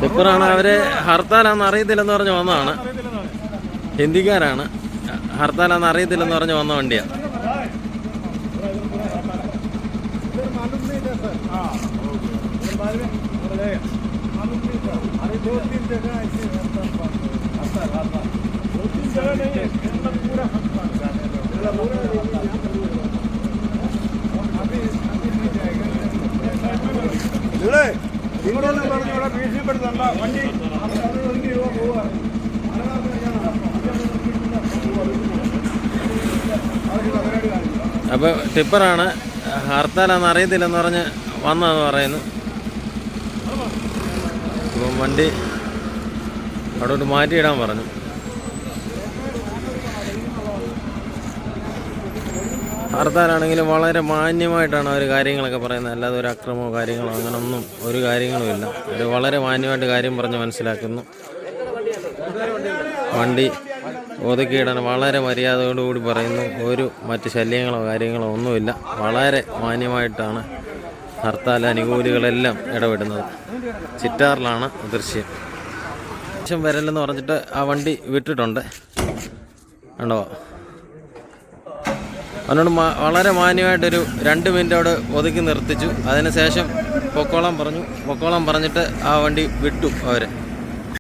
ടിപ്പറാണ്. അവര് ഹർത്താലാന്ന് അറിയത്തില്ലെന്ന് പറഞ്ഞ് വന്നതാണ്. ഹിന്ദിക്കാരാണ്. ഹർത്താലാന്ന് അറിയത്തില്ലെന്ന് പറഞ്ഞ് വന്ന വണ്ടിയാണ്. അപ്പോൾ ടിപ്പറാണ്. ഹർത്താലാന്ന് അറിയത്തില്ലെന്ന് പറഞ്ഞ് വന്നതെന്ന് പറയുന്നു. അപ്പം വണ്ടി അവിടോട്ട് മാറ്റിയിടാൻ പറഞ്ഞു. ഹർത്താലാണെങ്കിലും വളരെ മാന്യമായിട്ടാണ് അവർ കാര്യങ്ങളൊക്കെ പറയുന്നത്. അല്ലാതെ ഒരു അക്രമമോ കാര്യങ്ങളോ അങ്ങനൊന്നും ഒരു കാര്യങ്ങളുമില്ല. അവർ വളരെ മാന്യമായിട്ട് കാര്യം പറഞ്ഞ് മനസ്സിലാക്കുന്നു. വണ്ടി ഒതുക്കിയിടാൻ വളരെ മര്യാദയോടുകൂടി പറയുന്നു. ഒരു മറ്റ് ശല്യങ്ങളോ കാര്യങ്ങളോ ഒന്നുമില്ല. വളരെ മാന്യമായിട്ടാണ് ഹർത്താൽ അനുകൂലികളെല്ലാം ഇടപെടുന്നത്. ചിറ്റാറിലാണ് ദൃശ്യം. ശേഷം വരലെന്ന് പറഞ്ഞിട്ട് ആ വണ്ടി വിട്ടിട്ടുണ്ട്. കണ്ടോ, അവനോട് വളരെ മാന്യമായിട്ടൊരു 2 മിനിറ്റ് അവിടെ ഒതുക്കി നിർത്തിച്ചു. അതിനുശേഷം പൊക്കോളം പറഞ്ഞിട്ട് ആ വണ്ടി വിട്ടു അവർ.